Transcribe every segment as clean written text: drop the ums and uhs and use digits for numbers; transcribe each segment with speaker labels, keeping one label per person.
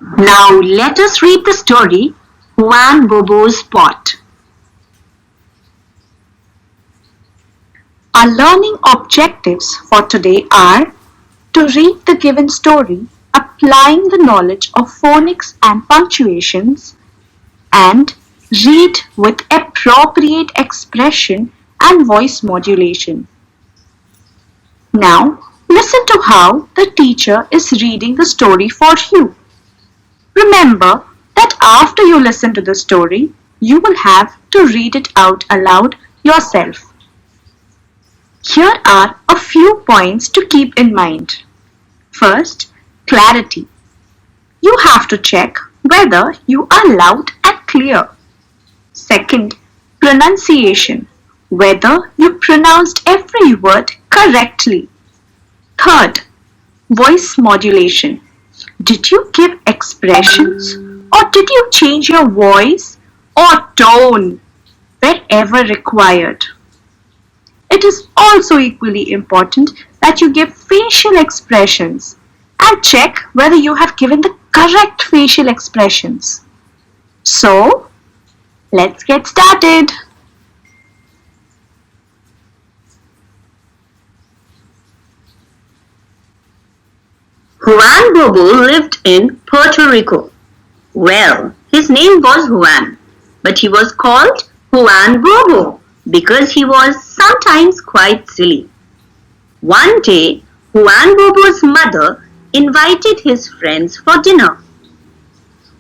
Speaker 1: Now let us read the story Juan Bobo's Pot. Our learning objectives for today are to read the given story, applying the knowledge of phonics and punctuations, and read with appropriate expression and voice modulation. Now, listen to how the teacher is reading the story for you. Remember that after you listen to the story, you will have to read it out aloud yourself. Here are a few points to keep in mind. First, clarity. You have to check whether you are loud and clear. Second, pronunciation. Whether you pronounced every word correctly. Third, voice modulation. Did you give expressions or did you change your voice or tone wherever required? It is also equally important that you give facial expressions and check whether you have given the correct facial expressions. So, let's get started.
Speaker 2: Juan Bobo lived in Puerto Rico. Well, his name was Juan, but he was called Juan Bobo because he was sometimes quite silly. One day, Juan Bobo's mother invited his friends for dinner.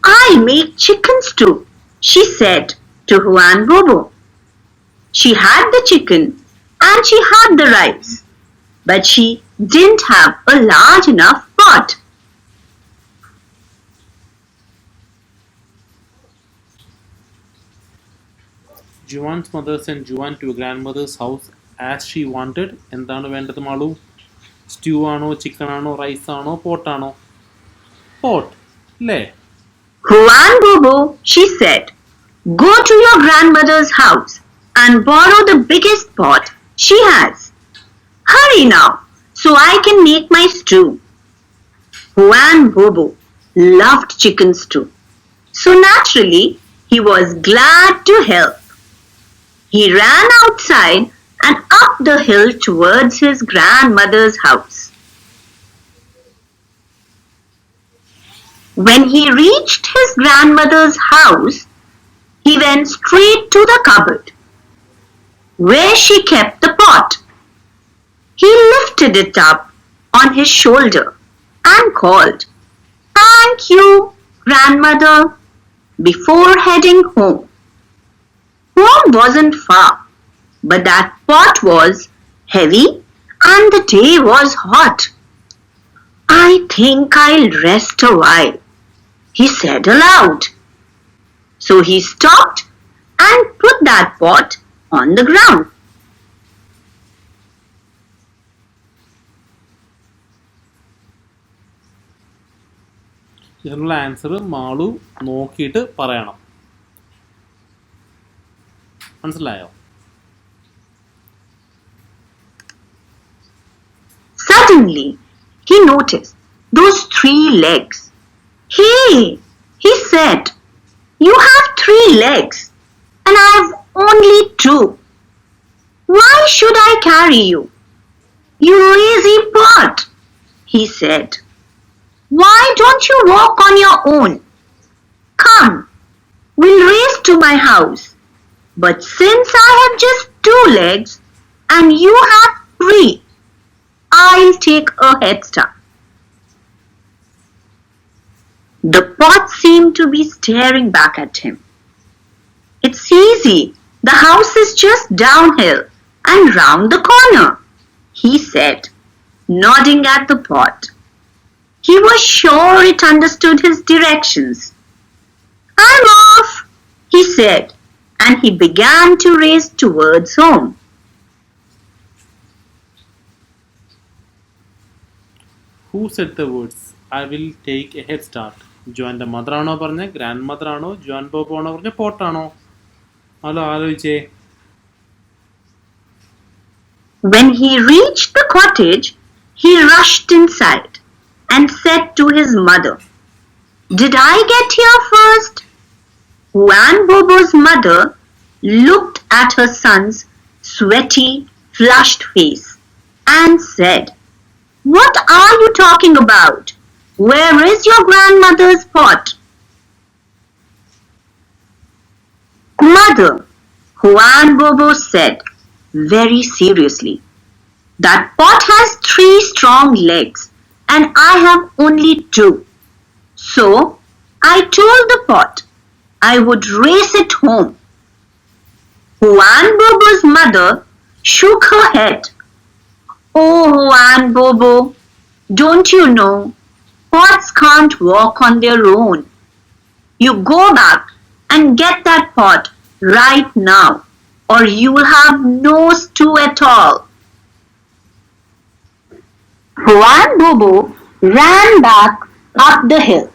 Speaker 2: "I make chicken stew," she said to Juan Bobo. She had the chicken and she had the rice, but she didn't have a large enough pot.
Speaker 3: Juan's mother sent Juan to a grandmother's house as she wanted. എന്താണ് വേണ്ടത് Malu? Stew ആണോ, chicken ആണോ, rice ആണോ, പോട്ടാണോ? Pot അല്ലേ?
Speaker 2: Juan Bobo, she said, "go to your grandmother's house and borrow the biggest pot she has. Hurry now, so I can make my stew." Juan Bobo loved chicken stew, so naturally he was glad to help. He ran outside and up the hill towards his grandmother's house. When he reached his grandmother's house, he went straight to the cupboard where she kept the pot. He lifted it up on his shoulder and called, "Thank you, grandmother," before heading home. Home wasn't far, but that pot was heavy and the day was hot. "I think I'll rest a while," he said aloud. So he stopped and put that pot on the ground.
Speaker 3: ഇതിനുള്ള answer Malu നോക്കിയിട്ട് പറയണം. മനസ്സിലായോ?
Speaker 2: Suddenly, he noticed those 3 legs. "Hey," he said, "you have 3 legs and I have only 2. Why should I carry you?" "You lazy pot," he said. "Why don't you walk on your own? Come, we'll race to my house. But since I have just 2 legs and you have 3, I'll take a head start." The pot seemed to be staring back at him. "It's easy. The house is just downhill and round the corner," he said, nodding at the pot. He was sure it understood his directions. "I'm off," he said, and he began to race towards home.
Speaker 3: Who said the words, "I will take a head start"? ജോൻ്റെ mother ആണോ പറഞ്ഞ, grandmother ആണോ, John ബോബോ ആണോ പറഞ്ഞ, പോട്ടാണോ? Hello ആലോചിച്ചേ.
Speaker 2: When he reached the cottage, he rushed inside and said to his mother, Did I get here first? Juan Bobo's mother looked at her son's sweaty, flushed face and said, "What are you talking about? Where is your grandmother's pot?" "Mother," Juan Bobo said very seriously, "that pot has 3 strong legs and I have only 2. So I told the pot I would race it home." Juan Bobo's mother shook her head. "Oh, Juan Bobo, don't you know? Pots can't walk on their own. You go back and get that pot right now, or you'll have no stew at all."
Speaker 1: Juan Bobo ran back up the hill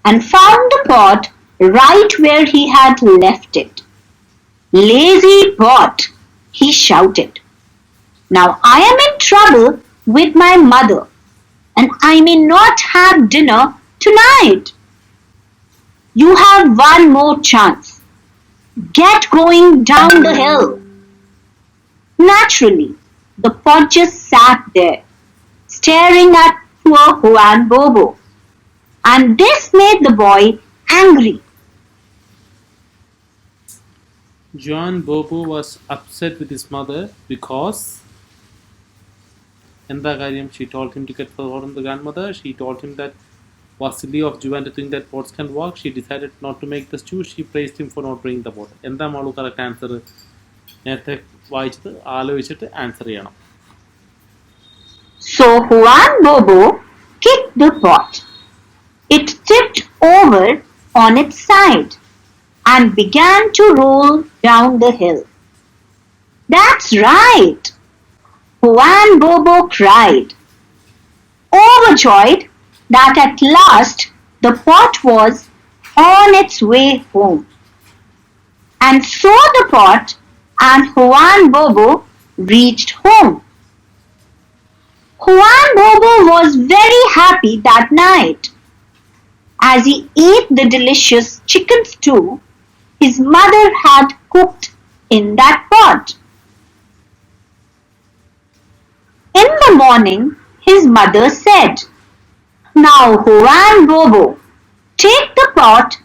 Speaker 1: and found the pot right where he had left it. "Lazy pot!" he shouted. "Now I am in trouble with my mother, and I may not have dinner tonight. You have one more chance. Get going down the hill." Naturally, the pot just sat there, staring at poor Juan Bobo, and this made the boy angry.
Speaker 3: Juan Bobo was upset with his mother because she told him to get from the grandmother. She told him that was silly of Juan to think that pots can walk. She decided not to make the stew. She praised him for not bringing the pot. എന്താ Malu correct answer? നേരത്തെ വായിച്ചത് ആലോചിച്ചിട്ട് answer ചെയ്യണം.
Speaker 1: So Juan Bobo kicked the pot. It tipped over on its side and began to roll down the hill. "That's right!" Juan Bobo cried, overjoyed that at last the pot was on its way home. And so the pot and Juan Bobo reached home. Juan Bobo was very happy that night. As he ate the delicious chicken stew his mother had cooked in that pot. In the morning, his mother said, "Now, Juan Bobo, take the pot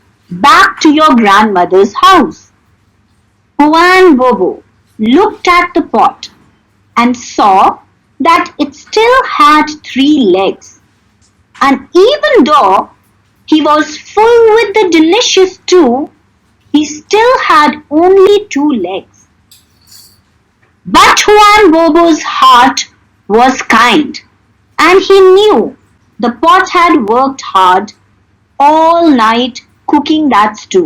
Speaker 1: back to your grandmother's house." Juan Bobo looked at the pot and saw that it still had 3 legs, and even though he was full with the delicious stew, he still had only 2 legs. But Juan Bobo's heart was kind, and he knew the pot had worked hard all night cooking that stew.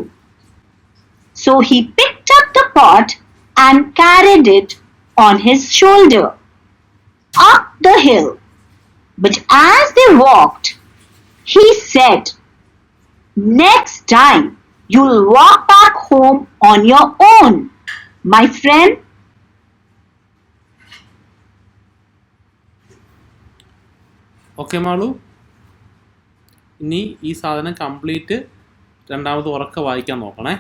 Speaker 1: So he picked up the pot and carried it on his shoulder up the hill. But as they walked, he said, "Next time you'll walk back home on your own, my friend."
Speaker 3: Okay Malu, ഇനി ഈ സാധനം complete രണ്ടാമത് ഉറക്കെ വായിക്കാൻ നോക്കണേ.